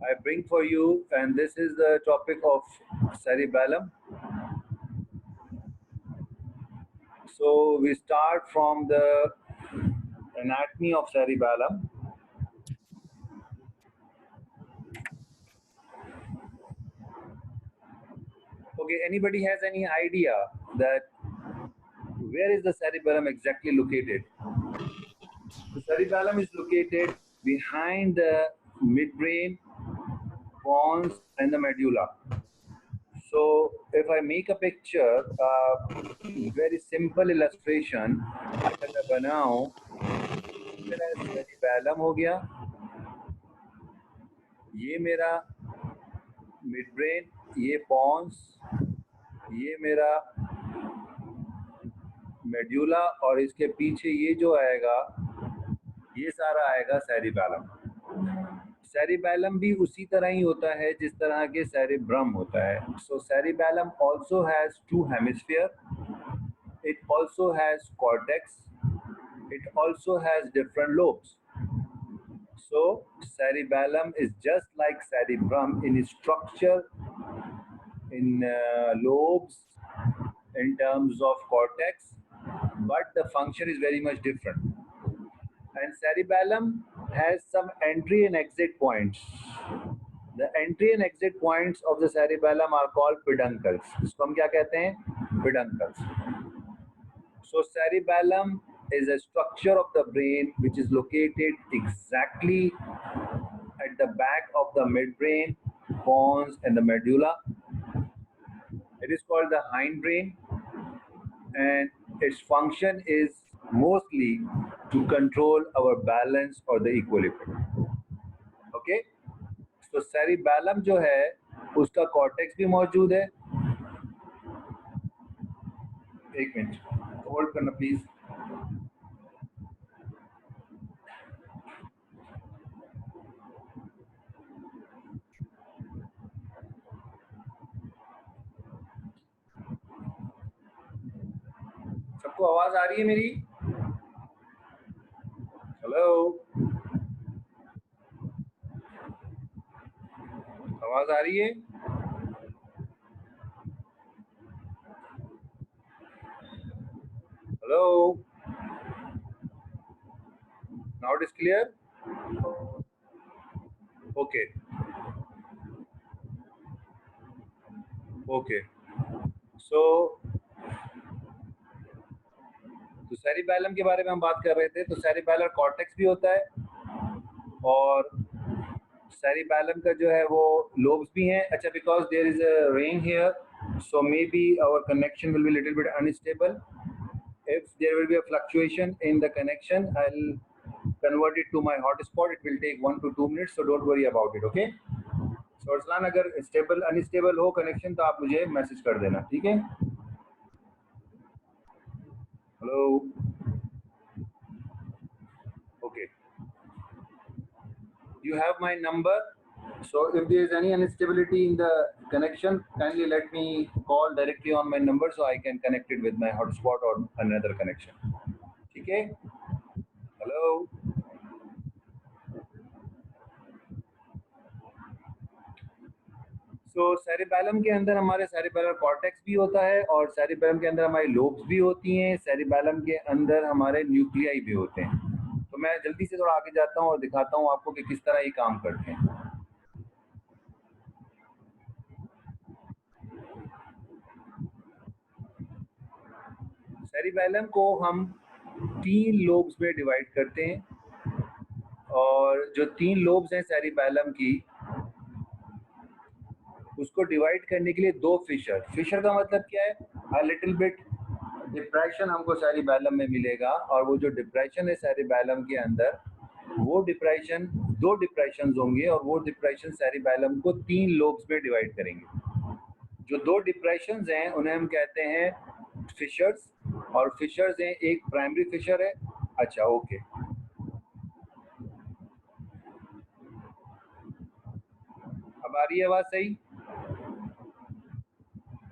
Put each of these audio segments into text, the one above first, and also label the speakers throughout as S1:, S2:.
S1: I bring for you, and this is the topic of cerebellum. So we start from the anatomy of cerebellum. Okay, anybody has any idea that where is the cerebellum exactly located? The cerebellum is located behind the midbrain, pons, and the medulla. So if I make a picture, very simple illustration, अगर मैं बनाऊं, मेरा cerebellum हो गया, ये मेरा midbrain, ये pons, ये मेरा मेड्यूला और इसके पीछे ये जो आएगा, ये सारा आएगा cerebellum. सेरिबैलम भी उसी तरह ही होता है जिस तरह के सेरिब्रम होता है. सो cerebellum also has two hemisphere. It also has cortex. It also has different lobes. So cerebellum is just like cerebrum in structure, in lobes, in terms of cortex, but the function is very much different. And cerebellum has some entry and exit points. The entry and exit points of the cerebellum are called peduncles. इसको हम क्या कहते हैं? Peduncles. So cerebellum is a structure of the brain which is located exactly at the back of the midbrain, pons, and the medulla. It is called the hindbrain, and its function is mostly to control our balance or the equilibrium. Okay? तो cerebellum जो है उसका cortex भी मौजूद है. एक minute hold करना please. सबको आवाज आ रही है मेरी? हेलो, आवाज आ रही है? Hello, now it is clear? Okay. Okay. So cerebellum के बारे में हम बात कर रहे थे. तो सेरिबैलर कॉर्टेक्स भी होता है और सेरिबैलम का जो है वो लोब्स भी हैं. अच्छा, because there is a rain here, so maybe our connection will be a little bit unstable. If there will be a fluctuation in the connection, I'll convert it to my hotspot. It will take 1 to 2 minutes, so don't worry about it. Okay? So Arsalan, अगर stable unstable हो connection तो आप मुझे message कर देना, ठीक है? Hello. Okay. You have my number. So if there is any instability in the connection, kindly let me call directly on my number so I can connect it with my hotspot or another connection. Okay? Hello? So cerebellum के अंदर हमारे cerebellar cortex भी होता है और cerebellum के अंदर हमारी lobes भी होती हैं. cerebellum के अंदर हमारे nuclei भी होते हैं. तो मैं जल्दी से थोड़ा आगे जाता हूँ और दिखाता हूँ आपको कि किस तरह ये काम करते हैं. सेरिबैलम को हम 3 लोब्स में डिवाइड करते हैं और जो 3 लोब्स हैं सेरिबैलम की, उसको डिवाइड करने के लिए 2 फिशर का मतलब क्या है? अ लिटिल बिट डिप्रेशन हमको सेरिबैलम में मिलेगा और वो जो डिप्रेशन है सेरिबैलम के अंदर, वो डिप्रेशन 2 डिप्रेशंस होंगे और वो डिप्रेशन सेरिबैलम को 3 लोब्स में डिवाइड करेंगे. जो 2 डिप्रेशंस हैं उन्हें हम कहते हैं फिशर्स, और फिशर्स हैं, एक प्राइमरी फिशर है. अच्छा, ओके. अब आ रही है आवाज सही?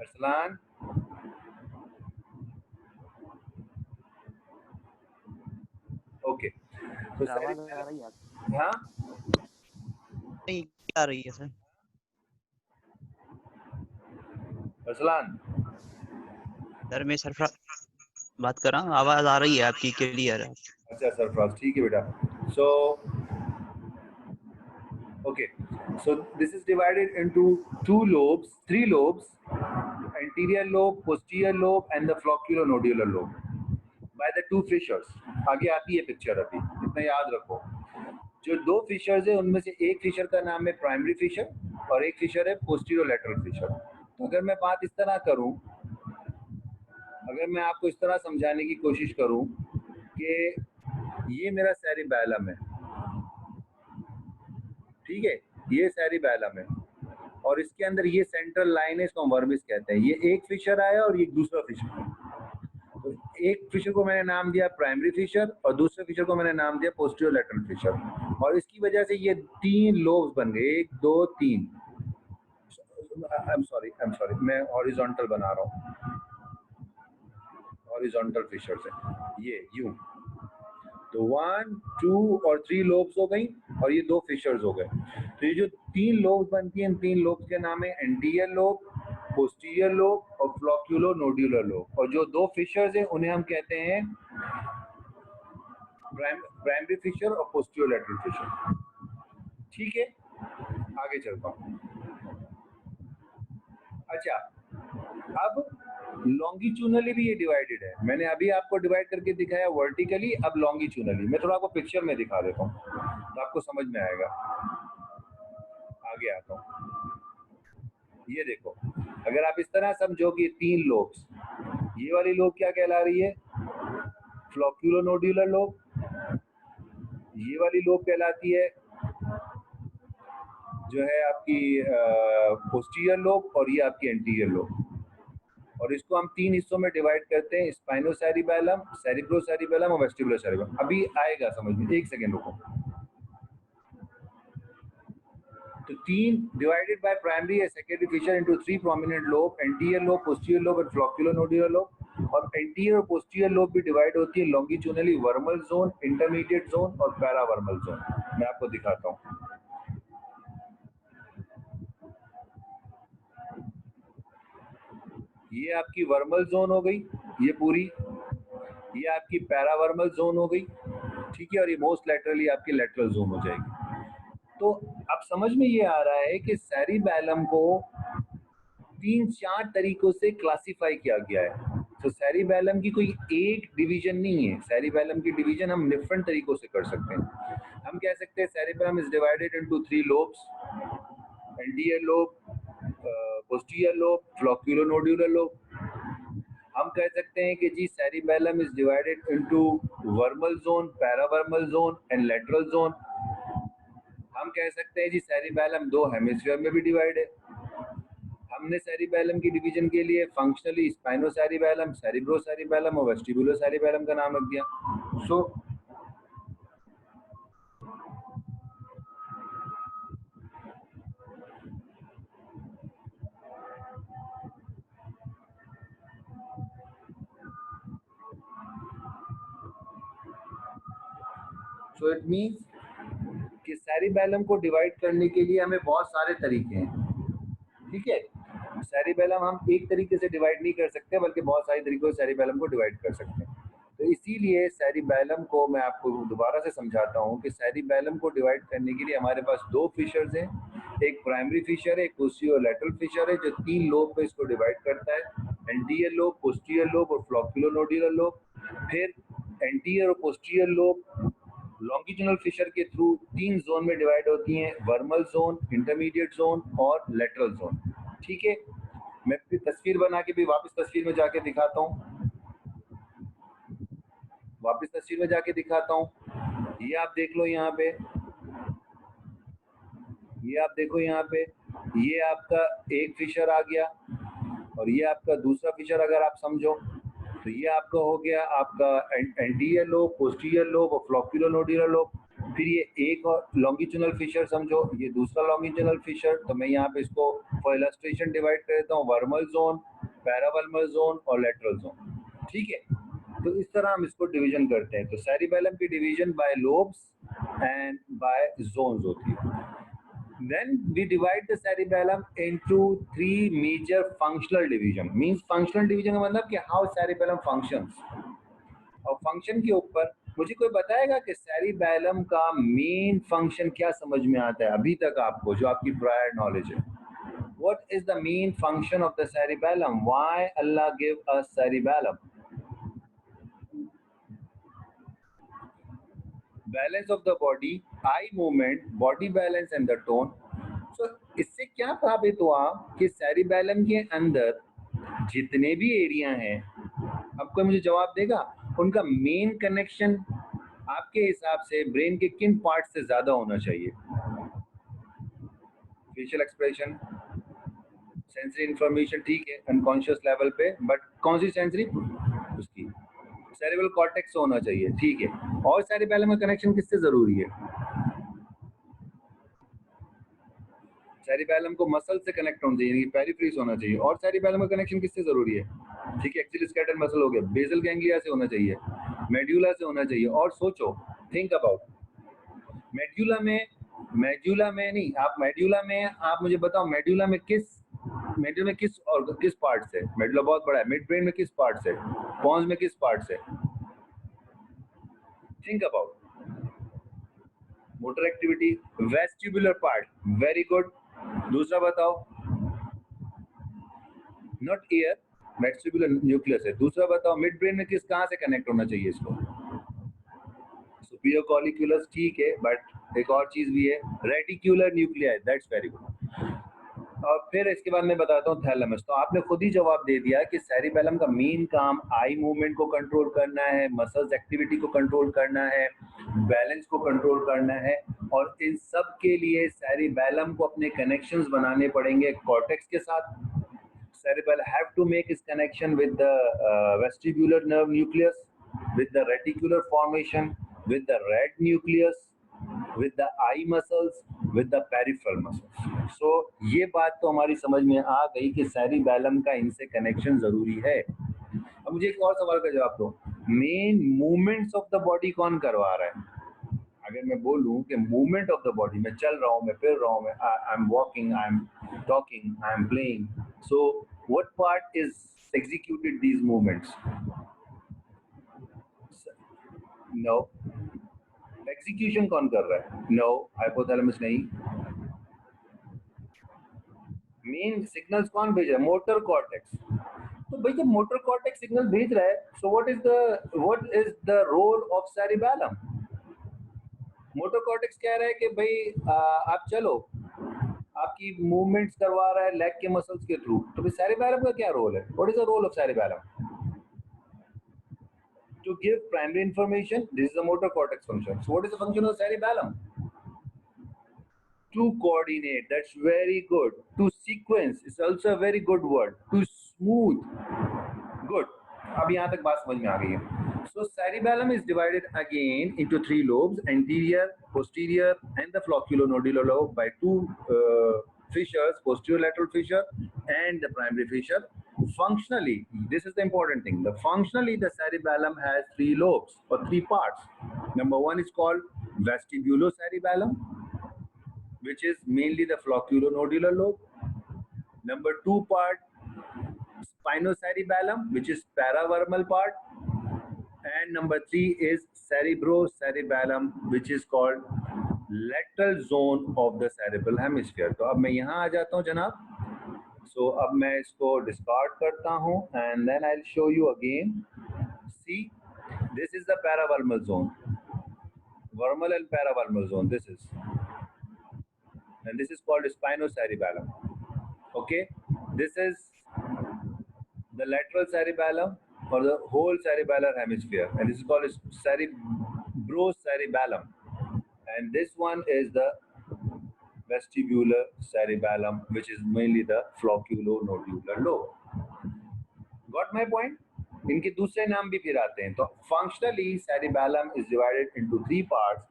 S1: अरसलान, ओके. तो
S2: आवाज आ रही है?
S1: हाँ,
S2: नहीं, आ रही है सर।
S1: अरसलान
S2: सर मैं सरफराज बात कर रहा हूँ, आवाज आ रही है आपकी क्लियर है।
S1: अच्छा सरफराज, ठीक है बेटा। सो okay, so this is divided into three lobes: anterior lobe, posterior lobe and the flocculonodular lobe by the two fissures. आगे आती है पिक्चर, अभी इतना याद रखो। जो दो फिशर्स है उनमें से एक फिशर का नाम है प्राइमरी फिशर और एक फिशर है पोस्टीरियर लैटरल फिशर। तो अगर मैं बात इस तरह करूं, अगर मैं आपको इस तरह समझाने की कोशिश करूं कि ये मेरा सेरिबैलम है, ठीक है, ये सेरिबैलम है और इसके अंदर ये सेंट्रल लाइन है, इसको हम वर्बिस कहते हैं। ये एक फिशर आया और ये दूसरा फिशर। तो एक फिशर को मैंने नाम दिया प्राइमरी फिशर और दूसरे फिशर को मैंने नाम दिया पोस्टीरियर लैटरल फिशर और इसकी वजह से ये तीन लोब्स बन गए, 1 2 3। आई एम सॉरी, मैं हॉरिजॉन्टल बना रहा हूँ, हॉरिजॉन्टल फिशर्स है ये यूं। तो 1 2 और 3 लोब्स हो गई और ये दो फिशर्स हो गए। तो ये जो तीन लोब्स बनती हैं, इन तीन लोब्स के नाम है एंटीरियर लोब, पोस्टीरियर लोब और फ्लोक्यूलोनोड्यूलर लोब। और जो दो फिशर्स हैं उन्हें हम कहते हैं प्राइमरी फिशर और पोस्टीरियर लैटरल फिशर। ठीक है, आगे चलता हूँ। अच्छा, अब लॉन्गिट्यूनली भी ये डिवाइडेड है। मैंने अभी आपको डिवाइड करके दिखाया वर्टिकली, अब लॉन्गिट्यूनली मैं थोड़ा आपको पिक्चर में दिखा देता हूँ तो आपको समझ में आएगा। आगे आता हूँ, ये देखो, अगर आप इस तरह समझो कि तीन लोब्स, ये वाली लोब क्या कहला रही है? फ्लोक्यूलोनोड्यूलर लोब। ये वाली लोब कहलाती है जो है आपकी पोस्टीरियर लोब और ये आपकी एंटीरियर लोब। और इसको हम तीन हिस्सों में डिवाइड करते हैं: स्पाइनोसेरिबैलम, सेरिब्रोसेरिबैलम और वेस्टिबुलोसेरिबैलम। अभी आएगा समझ में, एक सेकेंड रुको। तो तीन डिवाइडेड बाय प्राइमरी या secondary fissure into 3 prominent lobe: anterior lobe, posterior lobe और फ्लोक्यूलोनोड्यूलर लोब। और एंटीरियर और पोस्टीरियर लोब भी डिवाइड होती है longitudinally: vermal zone, intermediate zone और पैरावर्मल जोन। मैं आपको दिखाता हूँ। ये आपकी वर्मल जोन हो गई, ये पूरी, ये आपकी पैरावर्मल जोन हो गई, ठीक है, और ये मोस्ट लैटरली आपकी लैटरल जोन हो जाएगी। तो अब समझ में ये आ रहा है कि सेरिबैलम को 3-4 तरीकों से क्लासिफाई किया गया है। तो सेरिबैलम की कोई एक डिवीजन नहीं है, सेरिबैलम की डिवीजन हम डिफरेंट तरीकों से कर सकते हैं। हम कह सकते हैं cerebellum is divided into 3 lobes: anterior lobe, posterior lobe, flocculonodular lobe. हम कह सकते हैं कि जी cerebellum is divided into vermal zone, paravermal zone and lateral zone. हम कह सकते हैं जी सेरिबैलम दो हेमिस्फीयर में भी डिवाइड है। हमने सेरिबैलम की डिवीजन के लिए फंक्शनली स्पाइनोसेरिबैलम, सेरिब्रोसेरिबैलम और वेस्टिबुलोसेरिबैलम का नाम रख दिया। सो इट मींस कि सेरिबैलम को डिवाइड करने के लिए हमें बहुत सारे तरीके हैं, ठीक है। सेरिबैलम हम एक तरीके से डिवाइड नहीं कर सकते, बल्कि बहुत सारे तरीकों से सेरिबैलम को डिवाइड कर सकते हैं। तो इसीलिए सेरिबैलम को मैं आपको दोबारा से समझाता हूँ कि सेरिबैलम को डिवाइड करने के लिए हमारे पास दो फिशर्स हैं, एक प्राइमरी फिशर है, एक पोस्टीरियर लैटरल फिशर है, जो 3 लोब पे इसको डिवाइड करता है: एंटीरियर लोब, पोस्टीरियर लोब और फ्लोक्यूलोनोड्यूलर लोब। फिर एंटीरियर और पोस्टीरियर लोब लॉन्गिट्यूनल फिशर के थ्रू 3 जोन में डिवाइड होती हैं: वर्मल जोन, इंटरमीडिएट जोन और लैटरल जोन, ठीक है। मैं फिर तस्वीर बना के भी वापस तस्वीर में जाके दिखाता हूँ, वापस तस्वीर में जाके दिखाता हूँ। ये आप देख लो यहाँ पे, ये आप देखो यहाँ पे, ये आपका एक फिशर आ गया और ये आपका दूसरा फिशर अगर आप समझो तो ये आपका हो गया आपका एंटीरियर लोब, पोस्टीरियर लोब और फ्लोक्यूलोनोड्यूलर लोब। फिर ये एक और लॉन्गिट्यूनल फिशर समझो, ये दूसरा लॉन्गिट्यूनल फिशर। तो मैं यहाँ पे इसको फॉर इलस्ट्रेशन डिवाइड कर देता हूँ: वर्मल जोन, पैरावर्मल जोन और लैटरल जोन, ठीक है। तो इस तरह हम इसको डिवीजन करते हैं। तो सेरिबैलम की division by lobes and by zones होती है। Then we divide the cerebellum into three major functional division. Means functional division का मतलब कि how cerebellum functions. और फंक्शन के ऊपर मुझे कोई बताएगा कि cerebellum का मेन फंक्शन क्या समझ में आता है अभी तक आपको, जो आपकी प्रायर नॉलेज है. What is the main function of the cerebellum? Why Allah gave us cerebellum? Balance of the body, eye movement, body balance and the tone. So इससे क्या साबित हुआ कि cerebellum के अंदर जितने भी एरिया हैं, अब कोई मुझे जवाब देगा उनका मेन कनेक्शन आपके हिसाब से ब्रेन के किन पार्ट से ज्यादा होना चाहिए? फेशियल एक्सप्रेशन, सेंसरी इंफॉर्मेशन, ठीक है अनकॉन्शियस लेवल पे, बट कौन सी सेंसरी? उसकी सेरेब्रल कॉर्टेक्स होना चाहिए, ठीक है. और सेरिबेलम में कनेक्शन किससे जरूरी है? सेरिबेलम को मसल से कनेक्ट होना चाहिए, पेरिफेरीज होना चाहिए. और सेरिबेलम का कनेक्शन किससे जरूरी है? ठीक है, एक्सियल स्केलेटल मसल हो गया, बेसल गैंग्लिया से होना चाहिए, मेड्यूला से होना चाहिए. और सोचो, थिंक अबाउट मेड्यूला में नहीं, आप मेड्यूला में आप मुझे बताओ मेड्यूला में किस और किस पार्ट से? मेडुला बहुत बड़ा है. मिड ब्रेन में किस पार्ट से? पॉन्स में किस पार्ट से? Think about motor activity, vestibular part. Very good. दूसरा बताओ. नॉट ईयर, वेस्टिबुलर न्यूक्लियस है. दूसरा बताओ मिड ब्रेन में कहां से कनेक्ट होना चाहिए इसको? सुपीरियर कॉलिक्यूलस, ठीक है, बट एक और चीज भी है, reticular nuclei. That's very good. और फिर इसके बाद मैं बताता हूँ थैलेमस. तो आपने खुद ही जवाब दे दिया कि सेरिबेलम का मेन काम आई मूवमेंट को कंट्रोल करना है, मसल्स एक्टिविटी को कंट्रोल करना है, बैलेंस को कंट्रोल करना है. और इन सब के लिए सेरिबेलम को अपने कनेक्शंस बनाने पड़ेंगे कॉर्टेक्स के साथ. cerebellum have to make its connection with the vestibular nerve nucleus, with the reticular formation, with the red nucleus, with the eye muscles, with the peripheral muscles. So ये बात तो हमारी समझ में आ गई कि cerebellum का इनसे कनेक्शन जरूरी है. अब मुझे एक और सवाल का जवाब दो. Main movements of the body कौन करवा रहा है? अगर मैं बोलूं कि मूवमेंट ऑफ द बॉडी, मैं चल रहा हूं, मैं फिर रहा हूं, I am walking, I am talking, I am playing, so what part is executed these movements? No. Execution कौन कर रहा है? नो, हाइपोथैलेमस नहीं. मेन सिग्नल्स कौन भेज रहा है? Motor cortex. तो भाई जब मोटर कॉर्टेक्स सिग्नल भेज रहा है, so what is the role of cerebellum? Motor cortex कह रहा है कि भाई आप चलो, आपकी मूवमेंट्स करवा रहा है लेग के मसल्स के थ्रू. तो फिर सेरिबेलम का क्या रोल है? What is the role of cerebellum? To give primary information. This is the motor cortex function. So what is the function of cerebellum? To coordinate. That's very good. To sequence is also a very good word. To smooth. Good. अब यहाँ तक बात समझ में आ गई है. So cerebellum is divided again into three lobes: anterior, posterior, and the flocculonodular lobe by two fissures: posterior lateral fissure and the primary fissure. Functionally, this is the important thing. Functionally, the cerebellum has three lobes or three parts. Number one is called vestibulocerebellum, which is mainly the flocculonodular lobe. Number two part, spinocerebellum, which is paravermal part. And number three is cerebrocerebellum, which is called lateral zone of the cerebral hemisphere. तो अब मैं यहाँ आ जाता हूँ जनाब. So अब मैं इसको discard करता हूँ and then I'll show you again. See, this is the paravermal zone, vermal and paravermal zone. This is, and this is called spinocerebellum. Okay, this is the lateral cerebellum or the whole cerebellar hemisphere, and this is called cerebrocerebellum. And this one is the vestibular cerebellum, which is mainly the flocculonodular lobe. Got my point? इनके दूसरे नाम भी फिर आते हैं. तो functionally cerebellum is divided into three parts: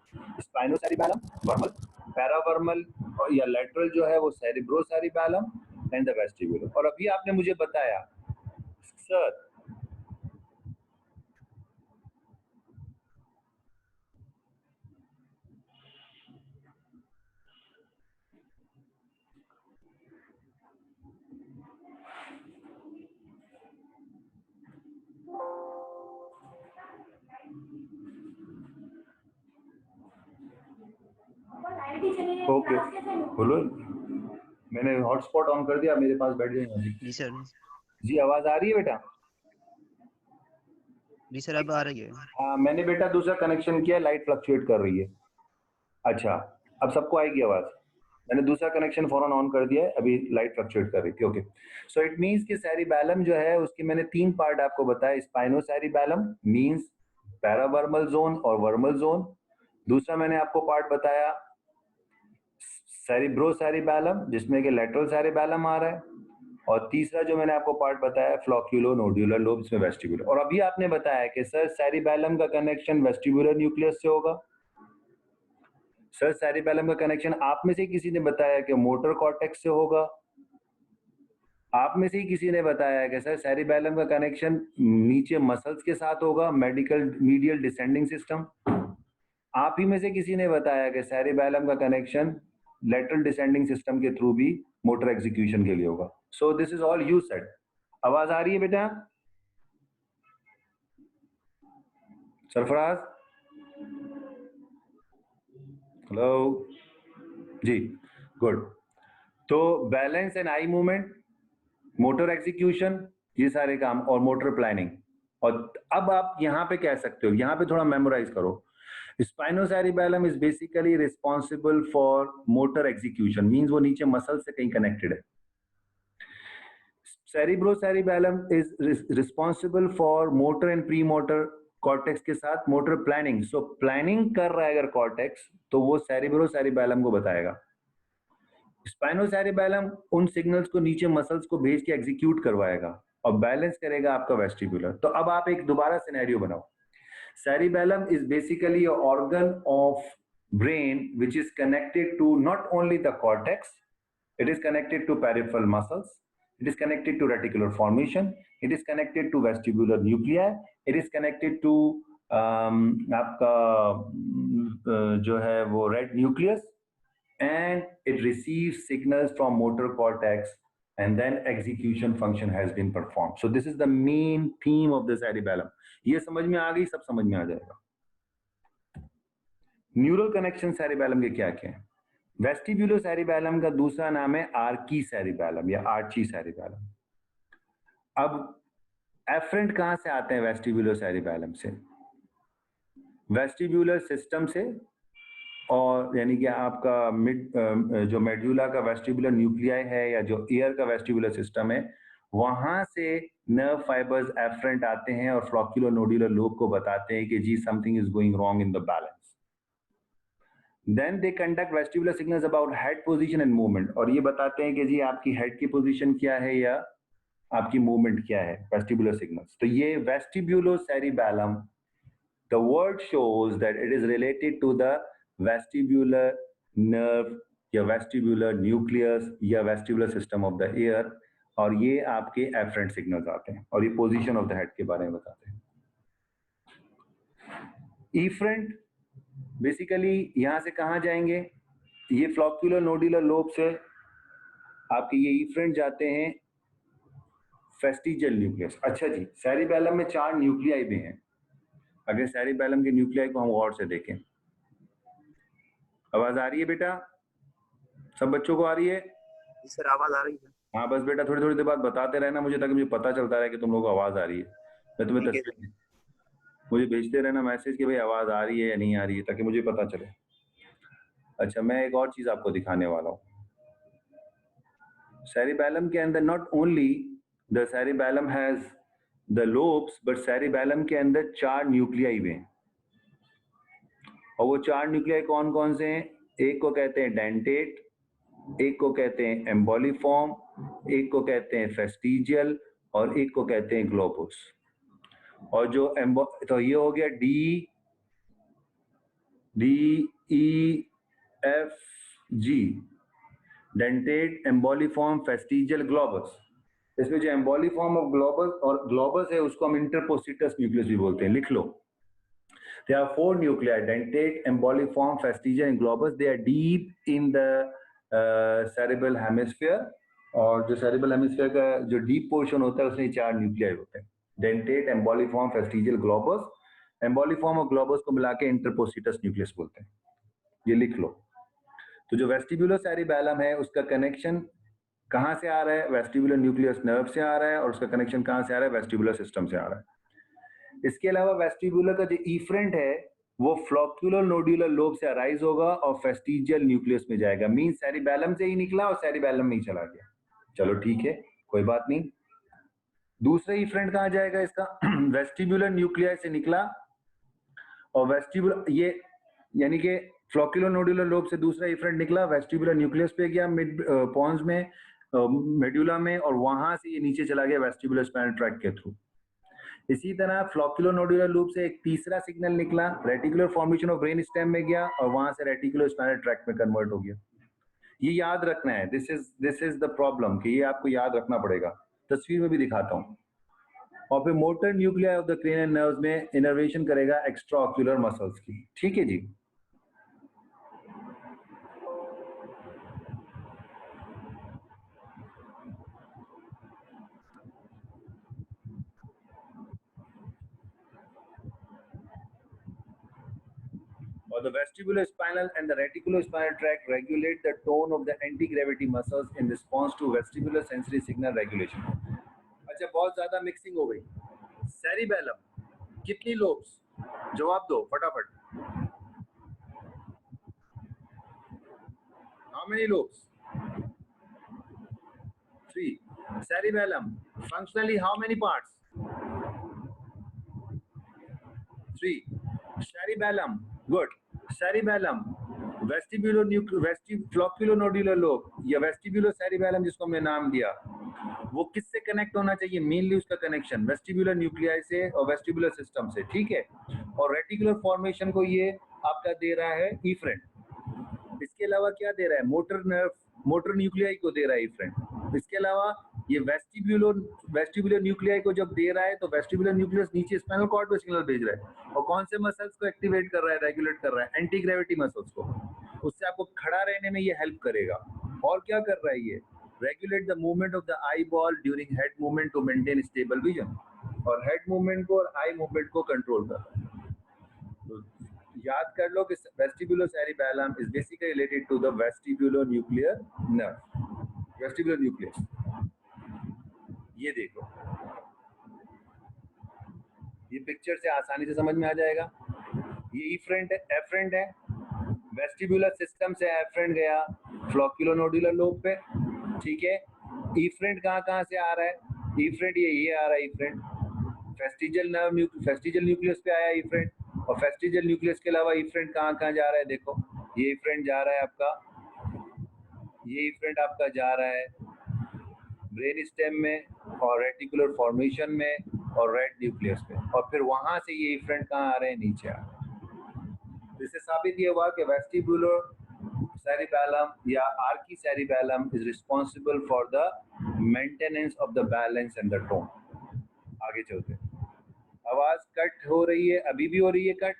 S1: spinocerebellum, vermal, paravermal या lateral जो है वो cerebrocerebellum, and the vestibular. और अभी आपने मुझे बताया सर ओके बोलो, मैंने हॉटस्पॉट ऑन कर दिया, मेरे पास बैठ जाएंगे।
S2: जी सर।
S1: जी आवाज आ रही है बेटा?
S2: जी सर अब आ रही है।
S1: हाँ मैंने बेटा दूसरा कनेक्शन किया, लाइट फ्लक्चुएट कर रही है। अच्छा अब सबको आएगी आवाज? मैंने दूसरा कनेक्शन फौरन ऑन कर दिया है, अभी लाइट फ्लक्चुएट कर रही थी। ओके सो इट मींस कि सेरिबैलम जो है उसके मैंने 3 पार्ट आपको बताए। स्पाइनोसेरिबैलम मींस पैरावर्मल जोन और वर्मल जोन। दूसरा मैंने आपको पार्ट बताया सेरिब्रोसेरिबैलम जिसमें कि लेटरल सेरिबैलम आ रहा है। और तीसरा जो मैंने आपको पार्ट बताया फ्लोक्यूलो नोड्यूलर लोब, इसमें वेस्टिबुलर। और अभी आपने बताया कि सर सेरिबैलम का कनेक्शन वेस्टिबुलर न्यूक्लियस से होगा। सर सेरिबैलम का कनेक्शन आप में से किसी ने बताया कि मोटर कॉर्टेक्स से होगा। आप में से ही किसी ने बताया कि सर सेरिबैलम का कनेक्शन नीचे मसल्स के साथ होगा, मेडिकल मीडियल डिसेंडिंग सिस्टम। आप ही में से किसी ने बताया कि सेरिबैलम का कनेक्शन लेटरल डिसेंडिंग सिस्टम के थ्रू भी मोटर एग्जीक्यूशन के लिए होगा। So this is all you said. आवाज आ रही है बेटा? सरफराज, हेलो जी, गुड। तो balance and eye movement, motor execution, ये सारे काम, और मोटर प्लानिंग। और अब आप यहाँ पे कह सकते हो, यहाँ पे थोड़ा मेमोराइज करो। Spinocerebellum is basically responsible for motor execution, means वो नीचे मसल से कहीं कनेक्टेड है। Cerebrocerebellum is responsible for motor and pre motor cortex के साथ मोटर प्लानिंग। सो प्लानिंग कर रहा है अगर कॉर्टेक्स तो वो सेरिब्रोसेरिबैलम को बताएगा। स्पाइनोसेरिबैलम उन सिग्नल्स को नीचे मसल्स को भेज के एग्जीक्यूट करवाएगा और बैलेंस करेगा आपका वेस्टिबुलर। तो अब आप एक दोबारा सिनेरियो बनाओ। Cerebellum is basically a organ of brain which is connected to not only the cortex, it is connected to peripheral muscles, it is connected to reticular formation, it is connected to vestibular nuclei, it is connected to आपका जो है वो red nucleus, and it receives signals from motor cortex and then execution function has been performed. So this is the main theme of the cerebellum. ये समझ में आ गई? सब समझ में आ जाएगा। न्यूरल कनेक्शन सेरिबैलम के क्या क्या है? वेस्टिब्यूलो सेरिबैलम का दूसरा नाम है आर्की सेरिबैलम या आर्ची सेरिबैलम। अब एफरेंट कहां से आते हैं वेस्टिब्यूलो सेरिबैलम से? वेस्टिब्यूलर सिस्टम से, और यानी कि आपका मिड जो मेडुला का वेस्टिबुलर न्यूक्लियाई है या जो ईयर का वेस्टिबुलर सिस्टम है, वहां से नर्व फाइबर्स एफरेंट आते हैं और फ्लोक्यूलो नोड्यूलर लोब को बताते हैं कि जी something is going wrong in the balance. Then they conduct vestibular signals about head position and movement, और ये बताते हैं कि जी आपकी हेड की पोजीशन क्या है या आपकी मूवमेंट क्या है, वेस्टिबुलर सिग्नल्स। तो ये vestibulo cerebellum, the word shows that it is related to the vestibular nerve या vestibular nucleus या vestibular system of the ear, और ये आपके एफरेंट सिग्नल्स आते हैं और ये पोजीशन ऑफ द हेड के बारे में बताते हैं। इफरेंट बेसिकली यहां से कहां जाएंगे? ये फ्लोक्यूलर नोड्यूलर लोब से आपके ये इफरेंट जाते हैं फेस्टिजियल न्यूक्लियस। अच्छा जी, सेरिबैलम में 4 न्यूक्लियाई भी हैं। अगर सेरिबैलम के न्यूक्लियाई को हम गौर से देखें, आवाज आ रही है बेटा? सब बच्चों को आ रही है?
S2: सर आवाज आ रही है।
S1: हाँ बस बेटा थोड़ी थोड़ी देर बाद बताते रहना मुझे, ताकि मुझे पता चलता रहे कि तुम लोगों को आवाज आ रही है। मैं तुम्हें तस्वीर मुझे भेजते रहना मैसेज कि भाई आवाज आ रही है या नहीं आ रही है, ताकि मुझे पता चले। अच्छा मैं एक और चीज आपको दिखाने वाला हूँ। सेरिबैलम के अंदर not only the cerebellum has the lobes, but cerebellum के अंदर 4 न्यूक्लियाई भी हैं। और वो 4 न्यूक्लियाई कौन कौन से हैं? एक को कहते हैं डेंटेट, एक को कहते हैं एम्बोलिफॉर्म, एक को कहते हैं फेस्टिजियल और एक को कहते हैं ग्लोबुस। और जो तो ये हो गया D E F G, dentate, emboliform, fastigial, globose. इसमें जो एम्बोलिफॉर्म ऑफ ग्लोबस और ग्लोबस है उसको हम इंटरपोसिटस न्यूक्लियस भी बोलते हैं। लिख लो, there are 4 nuclei: dentate, emboliform, fastigial and globus. They are deep in the cerebral hemisphere, और जो cerebral hemisphere का जो deep portion होता है उसमें 4 nuclei होते हैं: dentate, emboliform, fastigial, globus। एम्बोलिफॉर्म और ग्लोबस को मिला के इंटरपोसिटस न्यूक्लियस बोलते हैं। ये लिख लो। तो जो वेस्टिबुलो सेरिबैलम है उसका कनेक्शन कहाँ से आ रहा है? वेस्टिबुलर न्यूक्लियस नर्व से आ रहा है, और उसका कनेक्शन कहाँ से आ रहा है? वेस्टिबुलर सिस्टम से आ रहा है। इसके अलावा वेस्टिबुलर का जो इफरेंट है वो फ्लोक्यूलर नोड्यूलर लोब से अराइज होगा और फेस्टिजियल न्यूक्लियस में जाएगा। मीन सेरिबैलम से ही निकला और सेरिबैलम में ही चला गया। चलो ठीक है, कोई बात नहीं। दूसरा इफरेंट कहाँ जाएगा इसका? वेस्टिबुलर न्यूक्लियस से निकला और वेस्टिबुलर ये यानी कि फ्लोक्यूलर नोड्यूलर लोब से दूसरा इफरेंट निकला, वेस्टिबुलर न्यूक्लियस पे गया मिड पॉन्स में, मेडुला में, और वहां से ये नीचे चला गया वेस्टिबुलर स्पाइनल ट्रैक्ट के थ्रू। इसी तरह फ्लोक्यूलर नोड्यूलर लूप से एक तीसरा सिग्नल निकला, reticular formation of brain stem में गया और वहां से रेटिकुलर स्पाइनल ट्रैक्ट में कन्वर्ट हो गया। ये याद रखना है, दिस इज द प्रॉब्लम कि ये आपको याद रखना पड़ेगा। तस्वीर में भी दिखाता हूँ। और फिर motor nuclei of the cranial nerves में इनर्वेशन करेगा एक्स्ट्रा ऑक्यूलर मसल्स की। ठीक है जी। Or the vestibulospinal and the reticulospinal tract regulate the tone of the anti-gravity muscles in response to vestibular sensory signal regulation. अच्छा, बहुत ज्यादा mixing हो गई। सेरिबैलम कितनी लोब्स? जवाब दो फटाफट। How many lobes? 3. Cerebellum functionally how many parts? 3. Cerebellum, good. Cerebellum, फ्लोक्यूलोनोड्यूलर lobe या वेस्टिबुलो सेरिबैलम जिसको हमने नाम दिया, वो किससे कनेक्ट होना चाहिए? मेनली उसका कनेक्शन वेस्टिबुलर न्यूक्लियाई से और वेस्टिबुलर सिस्टम से। ठीक है। और रेटिकुलर फॉर्मेशन को ये आपका दे रहा है इफरेंट। इसके अलावा क्या दे रहा है? मोटर नर्व, मोटर न्यूक्लियाई को दे रहा है इफरेंट। इसके अलावा ये वेस्टिबुलर न्यूक्लियाई को जब दे रहा है तो वेस्टिबुलर न्यूक्लियस नीचे स्पाइनल कॉर्ड पे सिग्नल भेज रहा है, और कौन से मसल्स को एक्टिवेट कर रहा है, रेगुलेट कर रहा है? एंटी ग्रेविटी मसल्स को। उससे आपको खड़ा रहने में ये हेल्प करेगा। और क्या कर रहा है ये? Regulate the movement of the eye ball during head movement to maintain stable vision, और हेड मूवमेंट को और आई मूवमेंट को कंट्रोल कर रहा है। तो याद कर लो कि vestibulocerebellum is basically related to the vestibulo nuclear nerve, vestibular nucleus. ये देखो, ये पिक्चर से आसानी से समझ में आ जाएगा। ये इफरेंट है, एफरेंट है। वेस्टिबुलर सिस्टम से एफरेंट गया फ्लोक्यूलोनोड्यूलर लोब पे। ठीक है। इफरेंट कहाँ से आ रहा है? इफरेंट ये आ रहा है इफरेंट। फेस्टिजियल न्यूक्लियस पे आया इफरेंट, और फेस्टिजियल न्यूक्लियस के अलावा इफरेंट कहाँ जा रहा है? देखो, ये इफरेंट जा रहा है आपका, ये इफरेंट आपका जा रहा है ब्रेन स्टेम में और रेटिकुलर फॉर्मेशन में और रेड न्यूक्लियस में, और फिर वहां से ये इफरेंट कहाँ आ रहे हैं? नीचे आ रहे हैं। इससे साबित ये हुआ कि वेस्टिबुलर सेरिबैलम या Archie cerebellum is responsible for the maintenance of the balance and the tone. आगे चलते। आवाज कट हो रही है? अभी भी हो रही है कट?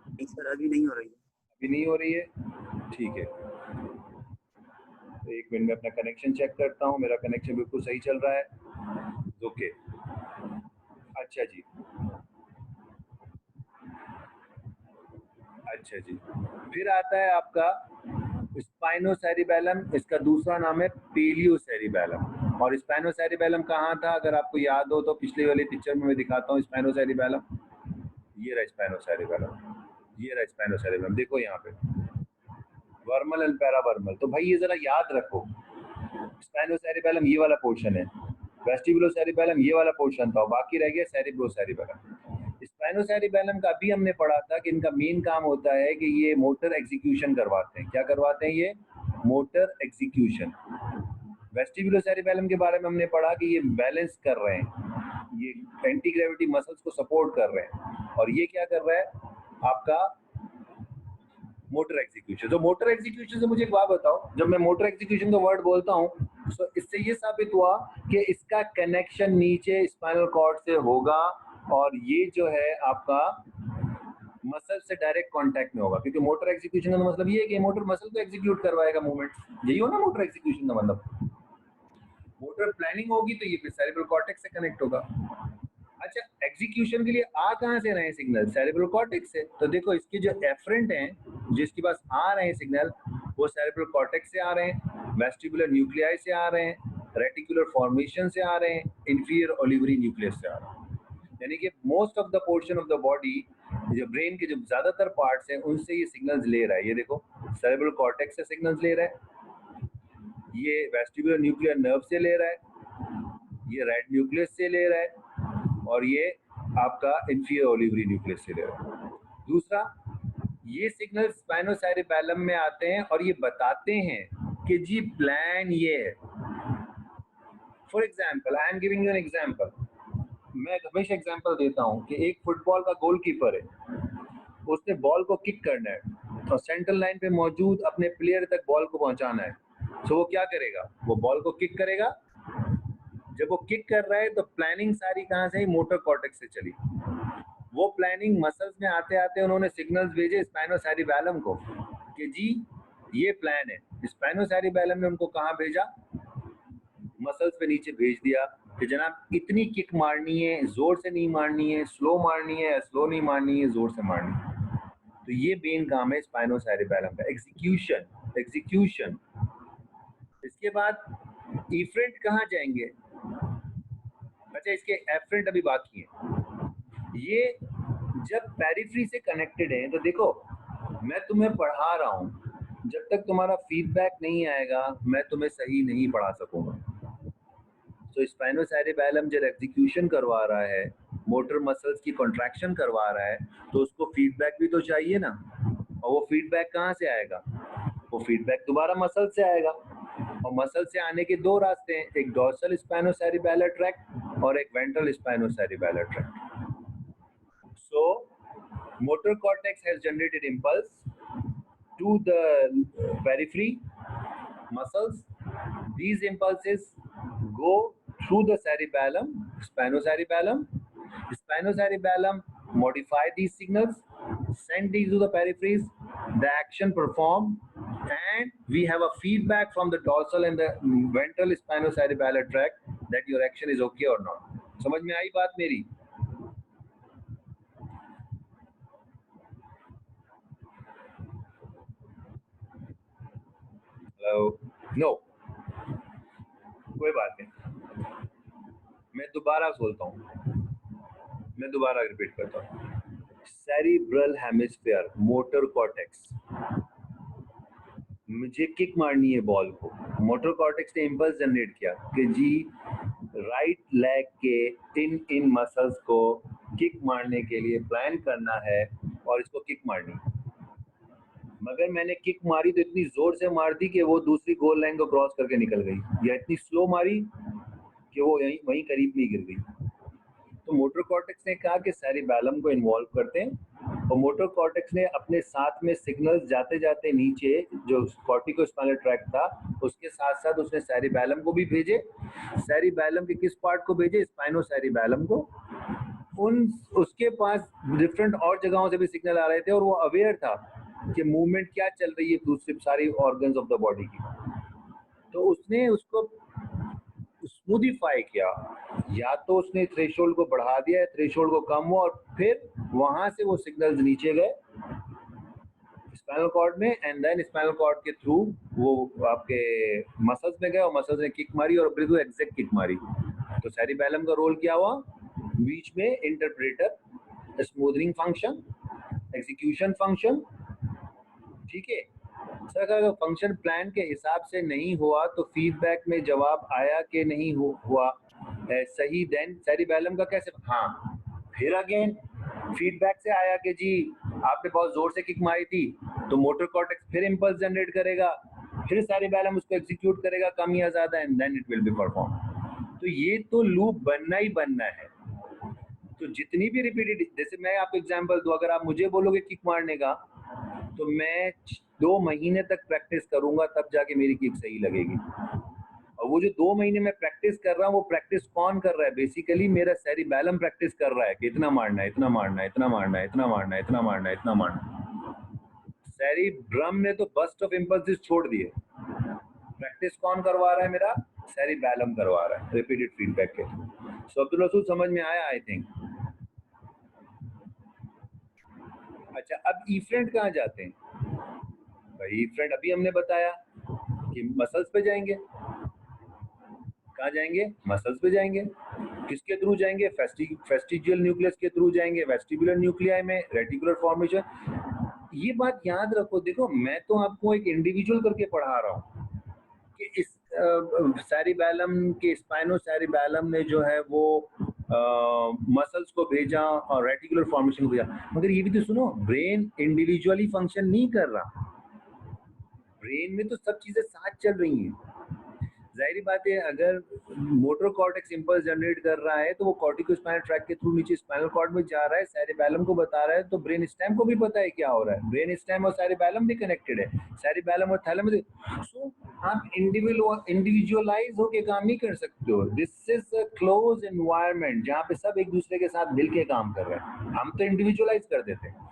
S2: नहीं सर, अभी नहीं हो रही है।
S1: अभी नहीं हो रही है? ठीक है। एक मिनट में अपना कनेक्शन चेक करता हूँ। मेरा कनेक्शन बिल्कुल सही चल रहा है। ओके, अच्छा जी, अच्छा जी। फिर आता है आपका स्पाइनोसेरिबैलम। इसका दूसरा नाम है पेलियोसेरिबैलम। और स्पाइनोसेरिबैलम कहाँ था? अगर आपको याद हो तो पिछले वाली पिक्चर में मैं दिखाता हूँ स्पाइनोसेरिबैलम। ये रहा स्पाइनोसेरिबैलम, ये रहा स्पाइनोसेरिबैलम। देखो यहाँ पे वर्मल एंड पैरावर्मल। तो भाई ये जरा याद रखो, स्पाइनोसेरिबैलम ये वाला पोर्शन है, वेस्टिबुलोसेरिबैलम ये वाला पोर्शन था, बाकी रह गया सेरिब्रोसेरिबैलम। स्पाइनोसेरिबैलम का भी हमने पढ़ा था कि इनका मेन काम होता है कि ये मोटर एग्जीक्यूशन करवाते हैं। क्या करवाते हैं? ये मोटर एग्जीक्यूशन। वेस्टिबुलोसेरिबैलम के बारे में हमने पढ़ा कि ये बैलेंस कर रहे हैं, ये एंटी ग्रेविटी मसल्स को सपोर्ट कर रहे हैं, और ये क्या कर रहा है? आपका मोटर एग्जीक्यूशन। तो मोटर एग्जीक्यूशन से मुझे एक बात बताओ, जब मैं मोटर एग्जीक्यूशन का वर्ड बोलता हूँ तो इससे ये साबित हुआ कि इसका कनेक्शन नीचे स्पाइनल कॉर्ड से होगा, और ये जो है आपका मसल से डायरेक्ट कांटेक्ट में होगा, क्योंकि मोटर एग्जीक्यूशन का मतलब ये है कि मोटर मसल को एग्जीक्यूट करवाएगा मूवमेंट। यही हो ना मोटर एग्जीक्यूशन का मतलब। मोटर प्लानिंग होगी तो ये फिर सेरेब्रल कॉर्टेक्स से कनेक्ट होगा। अच्छा, एग्जीक्यूशन के लिए आ कहाँ से रहे हैं सिग्नल? सेरेब्रल कॉर्टेक्स से। तो देखो इसके जो एफरेंट हैं, जिसके पास आ रहे हैं सिग्नल, वो सेरेब्रल कॉर्टेक्स से आ रहे हैं, वेस्टिबुलर न्यूक्लियाई से आ रहे हैं, रेटिकुलर फॉर्मेशन से आ रहे हैं, इंफीरियर ओलिवरी न्यूक्लियस से आ रहे हैं। यानी कि most of the portion of the body, जो ब्रेन के जो ज्यादातर पार्ट्स हैं, उनसे ये सिग्नल्स ले रहा है। ये देखो सेरेब्रल कॉर्टेक्स से सिग्नल्स ले रहा है, ये वेस्टिबुलर न्यूक्लियर नर्व से ले रहा है, ये रेड न्यूक्लियस से ले रहा है, और ये आपका इंफीरियर ओलिवरी न्यूक्लियस से ले रहा है। दूसरा, ये सिग्नल स्पाइनोसेरिबैलम में आते हैं और ये बताते हैं कि जी प्लान ये है। For example, I am giving you an example. मैं हमेशा एग्जाम्पल देता हूँ कि एक फुटबॉल का गोलकीपर है, उसने बॉल को किक करना है और सेंट्रल लाइन पे मौजूद अपने प्लेयर तक बॉल को पहुंचाना है। तो वो क्या करेगा? वो बॉल को किक करेगा। जब वो किक कर रहा है तो प्लानिंग सारी कहाँ से? मोटर कॉर्टेक्स से चली। वो प्लानिंग मसल्स में आते आते उन्होंने सिग्नल्स भेजे स्पाइनोसेरिबैलम को कि जी ये प्लान है। स्पाइनोसेरिबैलम ने उनको कहाँ भेजा? मसल्स पे नीचे भेज दिया कि जनाब इतनी किक मारनी है, जोर से नहीं मारनी है, स्लो मारनी है, स्लो नहीं मारनी है, जोर से मारनी है। तो ये मेन काम है स्पाइनोसेरिबैलम का, एग्जीक्यूशन। एग्जीक्यूशन। इसके बाद इफरेंट कहाँ जाएंगे? अच्छा, इसके एफरेंट अभी बाकी है। ये जब पेरिफेरी से कनेक्टेड है, तो देखो मैं तुम्हें पढ़ा रहा हूँ, जब तक तुम्हारा फीडबैक नहीं आएगा मैं तुम्हें सही नहीं पढ़ा सकूंगा। तो स्पाइनोसेरिबैलम जब एग्जीक्यूशन करवा रहा है, मोटर मसल्स की कॉन्ट्रैक्शन करवा रहा है, तो उसको फीडबैक भी तो चाहिए ना। और वो फीडबैक कहाँ से आएगा? वो फीडबैक दोबारा मसल से आएगा, और मसल से आने के दो रास्ते हैं, एक डोर्सल स्पाइनोसेरिबैलर ट्रैक्ट और एक ventral spinocerebellar tract. So, motor cortex has generated impulse to the periphery muscles. These impulses go through the cerebellum, spinocerebellum. Spinocerebellum modify these signals, send these to the peripheries, the action performed, and we have a feedback from the dorsal and the ventral spinocerebellar tract that your action is okay or not. समझ में आई बात मेरी? No, कोई बात नहीं, मैं दोबारा बोलता हूँ, मैं दोबारा रिपीट करता हूँ। सेरिब्रल हेमिस्फीयर, मोटर कॉर्टेक्स, मुझे किक मारनी है बॉल को, मोटर कॉर्टेक्स ने इंपल्स जनरेट किया कि जी राइट लेग के इन मसल्स को किक मारने के लिए प्लान करना है और इसको किक मारनी। मगर मैंने किक मारी तो इतनी जोर से मार दी कि वो दूसरी गोल लाइन को क्रॉस करके निकल गई, या इतनी स्लो मारी कि वो वहीं करीब नहीं गिर गई। तो मोटर कॉर्टेक्स ने कहा कि सेरिबैलम को इन्वॉल्व करते हैं, और मोटर कॉर्टेक्स ने अपने साथ में सिग्नल्स जाते जाते नीचे जो कॉर्टिकोस्पाइनल ट्रैक्ट था उसके साथ साथ उसने सेरिबैलम को भी भेजे। सेरिबैलम के किस पार्ट को भेजे? स्पाइनोसेरिबैलम को। उसके पास डिफरेंट और जगहों से भी सिग्नल आ रहे थे और वो अवेयर था कि मूवमेंट क्या चल रही है दूसरी सारी ऑर्गन्स ऑफ द बॉडी की। तो उसने उसको स्मूदिफाई किया, या तो उसने थ्रेशोल्ड को बढ़ा दिया, थ्रेशोल्ड को कम हुआ, और फिर वहां से वो सिग्नल्स नीचे गए स्पाइनल कॉर्ड में, एंड देन स्पाइनल कॉर्ड के थ्रू वो आपके मसल्स में गए और मसल्स ने किक मारी और बिल्कुल एग्जैक्ट किक मारी। तो सेरिबैलम का रोल क्या हुआ? बीच में interpreter, smoothening function, execution function. ठीक है सर, अगर फंक्शन प्लान के हिसाब से नहीं हुआ तो फीडबैक में जवाब आया कि नहीं हुआ सही, देन सेरिबैलम का कैसे? हाँ, फिर अगेन फीडबैक से आया कि जी आपने बहुत जोर से किक मारी थी, तो मोटर कॉर्टेक्स फिर इंपल्स जनरेट करेगा, फिर सेरिबैलम उसको एग्जीक्यूट करेगा कम या ज्यादा, and then it will be perform. तो ये तो लूप बनना ही बनना है। तो जितनी भी रिपीटेड, जैसे मैं आपको एग्जांपल दूं, अगर आप मुझे बोलोगे किक मारने का तो मैं 2 महीने तक प्रैक्टिस करूंगा, तब जाके मेरी किक सही लगेगी। और वो जो 2 महीने में प्रैक्टिस कर रहा हूँ, वो प्रैक्टिस कौन कर रहा है? बेसिकली मेरा सेरिबैलम प्रैक्टिस कर रहा है कि इतना मारना है, इतना मारना है, इतना मारना है, इतना मारना है, इतना मारना है, इतना मारना है। सेरिब्रम ने तो बस्ट ऑफ इंपल्सेस छोड़ दिए। प्रैक्टिस कौन करवा रहा है? मेरा सेरिबैलम करवा रहा है, रिपीटेड फीडबैक के। सो अब्दुल रसूल समझ में आया आई थिंक। अच्छा, अब इफ्रेंट कहाँ जाते हैं भाई? इफ्रेंट अभी हमने बताया कि मसल्स पे जाएंगे। कहाँ जाएंगे? मसल्स पे जाएंगे। किसके थ्रू जाएंगे? फेस्टिजियल न्यूक्लियस के थ्रू जाएंगे, वेस्टिबुलर न्यूक्लियाई में रेटिकुलर फॉर्मेशन। ये बात याद रखो, देखो मैं तो आपको एक इंडिविजुअल करके पढ़ा रहा हूँ कि इस सेरिबैलम के स्पाइनोसेरिबैलम ने जो है वो मसल्स को भेजा और रेटिकुलर फॉर्मेशन को भेजा। मगर ये भी तो सुनो, ब्रेन इंडिविजुअली फंक्शन नहीं कर रहा, ब्रेन में तो सब चीजें साथ चल रही हैं। जाहिर बात है, अगर मोटर कॉर्टेक्स इंपल्स जनरेट कर रहा है तो वो कॉर्टिकोस्पाइनल ट्रैक्ट के थ्रू नीचे स्पाइनल कॉर्ड में जा रहा है, सेरिबैलम को बता रहा है, तो ब्रेन स्टेम को भी पता है क्या हो रहा है। ब्रेन स्टेम और सेरिबैलम भी कनेक्टेड है, सेरिबैलम और थैलेमस। सो आप इंडिविजुअलाइज होके काम नहीं कर सकते हो। This is a close environment जहाँ पे सब एक दूसरे के साथ मिलके काम कर रहे हैं, हम तो इंडिविजुअलाइज कर देते हैं।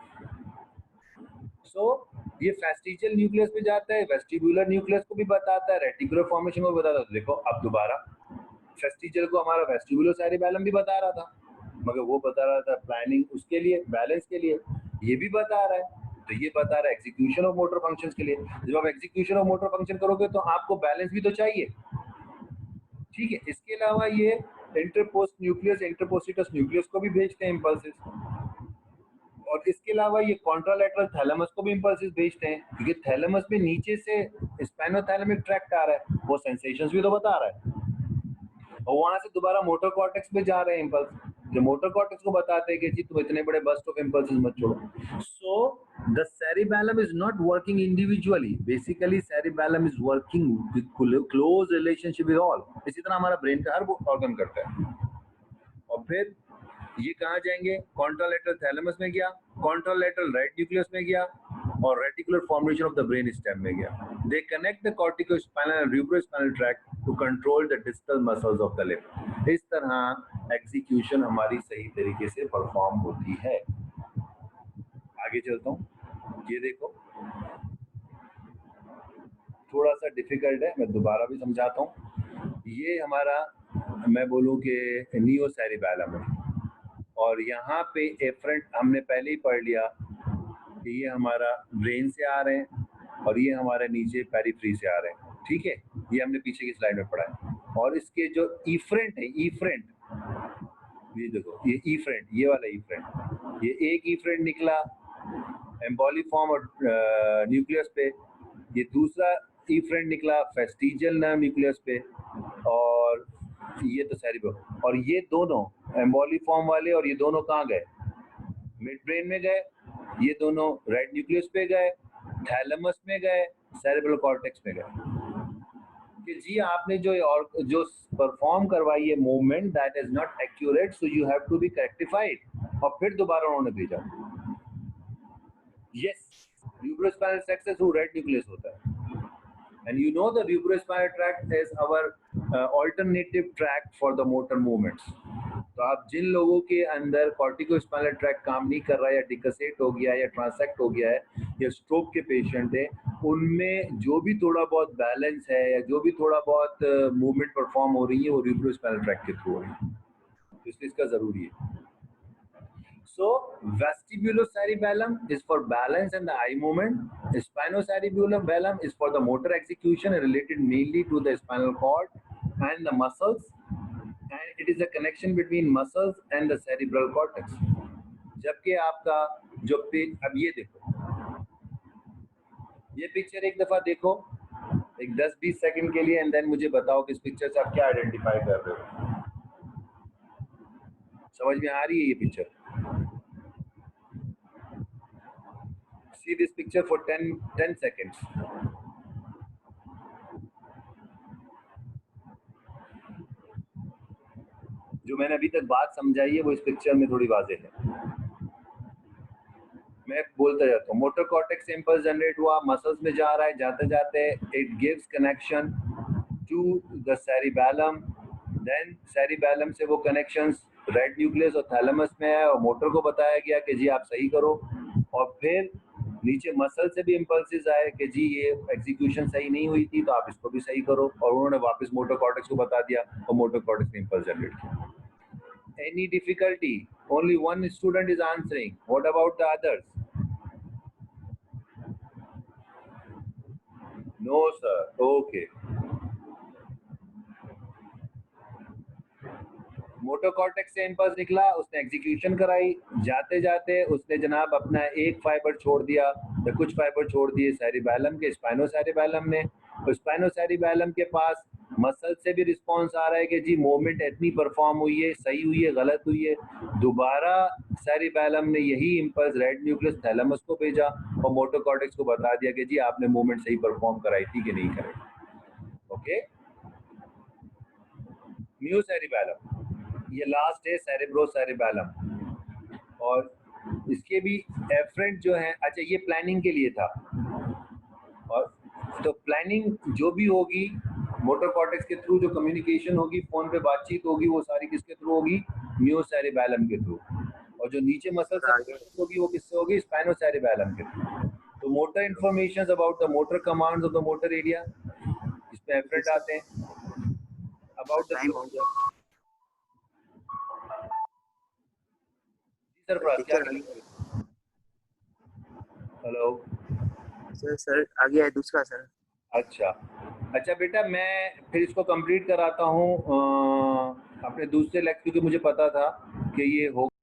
S1: सो ये फेस्टिजियल न्यूक्लियस पे जाता है, वेस्टिबुलर न्यूक्लियस को भी बताता है, रेटिकुलर फॉर्मेशन को बताता है। देखो अब दोबारा फेस्टिजियल को हमारा वेस्टिबुलर सेरिबैलम भी बता रहा था, मगर वो बता रहा था प्लानिंग उसके लिए, बैलेंस के लिए। ये भी बता रहा है, तो ये बता रहा है एग्जीक्यूशन ऑफ मोटर फंक्शंस के लिए। जब आप एग्जीक्यूशन ऑफ मोटर फंक्शन करोगे तो आपको बैलेंस भी तो चाहिए, ठीक है। इसके अलावा ये इंटरपोस्ट न्यूक्लियस, इंटरपोस्टिटस न्यूक्लियस को भी भेजते हैं इम्पल्सेस, और इसके अलावा ये कॉन्ट्रालैटरल थैलेमस को भी इम्पल्सेस भेजते हैं, क्योंकि थैलेमस में नीचे से स्पाइनोथैलेमिक ट्रैक्ट आ रहा है, वो सेंसेशंस भी तो बता रहा है, और वहां से दोबारा मोटर कॉर्टेक्स में जा रहे हैं इम्पल्स, जो मोटर कॉर्टेक्स को बताते हैं कि जी तुम इतने बड़े बस्ट ऑफ इम्पल्सेस मत छोड़ो। So the cerebellum is not working individually, basically cerebellum is working with close relationship with all. इसी तरह हमारा ब्रेन का हर ऑर्गन करता है। और फिर ये कहाँ जाएंगे? कॉन्ट्रालैटरल थैलेमस में गया, कॉन्ट्रालैटरल राइट न्यूक्लियस में गया, और reticular formation of the brain stem में गया। They connect the corticospinal and rubrospinal tract to control the distal muscles of the limb. इस तरह एग्जीक्यूशन हमारी सही तरीके से परफॉर्म होती है। आगे चलता हूँ, ये देखो थोड़ा सा डिफिकल्ट है, मैं दोबारा भी समझाता हूँ। ये हमारा, मैं बोलूँ कि नियो सेरिबैलम है, और यहाँ पे एफरेंट हमने पहले ही पढ़ लिया कि ये हमारा ब्रेन से आ रहे हैं और ये हमारे नीचे पेरिफ्री से आ रहे हैं, ठीक है। ये हमने पीछे की स्लाइड में पढ़ा है। और इसके जो इफ्रेंट है, इफ्रेंट, ये देखो ये इफ्रेंट, ये वाला इफ्रेंट, ये एक इफ्रेंट निकला एम्बॉलीफॉर्म और न्यूक्लियस पे, ये दूसरा इफ्रेंट निकला फेस्टिजियल नर्व न्यूक्लियस पे, और ये तो सेरिब्रम। और ये दोनों एम्बॉलीफॉर्म वाले, और ये दोनों कहाँ गए? मिड ब्रेन में गए। ये दोनों राइट न्यूक्लियस पे गए, थैलेमस में गए, सेरेब्रल कॉर्टेक्स में गए। कि जी आपने जो परफॉर्म करवाई है movement, that is not accurate, so you have to be rectified. और फिर दोबारा उन्होंने भेजा। यस, र्यूब्रोस्पाइनल ट्रैक्ट से थ्रू राइट न्यूक्लियस होता है। And you know the rubrospinal tract is our alternative track for the motor movements. तो आप जिन लोगों के अंदर कॉर्टिकोस्पाइनल ट्रैक्ट काम नहीं कर रहा है, या डिकसेट हो गया, या ट्रांसेक्ट हो गया है, या स्ट्रोक के पेशेंट है, उनमें जो भी थोड़ा बहुत बैलेंस है या जो भी थोड़ा बहुत मूवमेंट परफॉर्म हो रही है, वो र्यूब्रोस्पाइनल ट्रैक्ट के थ्रू हो रही है, इसलिए इसका जरूरी है। So vestibulocerebellum is for balance and the eye movement. Spinocerebellum is for the motor execution and related mainly to the spinal cord and the muscles. And it is a connection between muscles and the cerebral cortex. जबकि आपका जो अब ये देखो, ये picture एक दफा देखो, एक 10-20 सेकंड के लिए, एंड देन मुझे बताओ कि इस पिक्चर से आप क्या आइडेंटिफाई कर रहे हो। समझ में आ रही है ये picture? See this picture for 10 seconds. जो मैंने अभी तक बात समझाई है वो इस पिक्चर में थोड़ी वाज़ेह है। मैं बोलता जाता हूँ, मोटर कॉर्टेक्स से इंपल्स जनरेट हुआ, मसल्स में जा रहा है, जाते जाते it gives connection to the cerebellum, then cerebellum से वो कनेक्शंस राइट न्यूक्लियस और थैलेमस में है, और मोटर को बताया गया कि जी आप सही करो, और फिर नीचे मसल से भी इम्पल्सेस आए कि जी ये एग्जीक्यूशन सही नहीं हुई थी, तो आप इसको भी सही करो, और उन्होंने वापस मोटर कॉर्टेक्स को बता दिया, और मोटर कॉर्टेक्स ने इम्पल्स जनरेट किया। Any difficulty? Only one student is answering. What about the others? No, sir. Okay. Motor cortex से इम्पल्स निकला, उसने एग्जीक्यूशन कराई, जाते जाते उसने जनाब अपना एक फाइबर छोड़ दिया या कुछ फाइबर छोड़ दिए सेरिबैलम के, स्पाइनोसेरिबैलम में। तो स्पाइनोसेरिबैलम के पास मसल से भी रिस्पांस आ रहा है कि जी मूवमेंट इतनी परफॉर्म हुई है, सही हुई है, गलत हुई है। दोबारा सेरिबैलम ने यही इम्पल्स रेड न्यूक्लियस थैलेमस को भेजा और मोटर कॉर्टेक्स को बता दिया कि जी आपने मूवमेंट सही परफॉर्म कराई थी कि नहीं कराई। ओके, न्यू सेरिबैलम, ये लास्ट है सेरेब्रोसेरिबैलम, और इसके भी एफरेंट जो है, अच्छा ये प्लानिंग के लिए था। और तो प्लानिंग जो भी होगी मोटर कॉर्टेक्स के थ्रू, जो कम्युनिकेशन होगी, फोन पे बातचीत होगी, वो सारी किसके थ्रू होगी? न्यू सेरिबैलम के थ्रू। और जो नीचे मसल सेरिबैलम होगी वो किससे होगी? स्पाइनोसेरिबैलम के थ्रू। तो motor information about the motor commands of the motor area, इसमें एफरेंट आते हैं। अबाउट द हेलो
S3: सर आ गया है दूसरा सर।
S1: अच्छा बेटा, मैं फिर इसको कंप्लीट कराता हूँ अपने दूसरे लेक्चर, क्योंकि मुझे पता था कि ये हो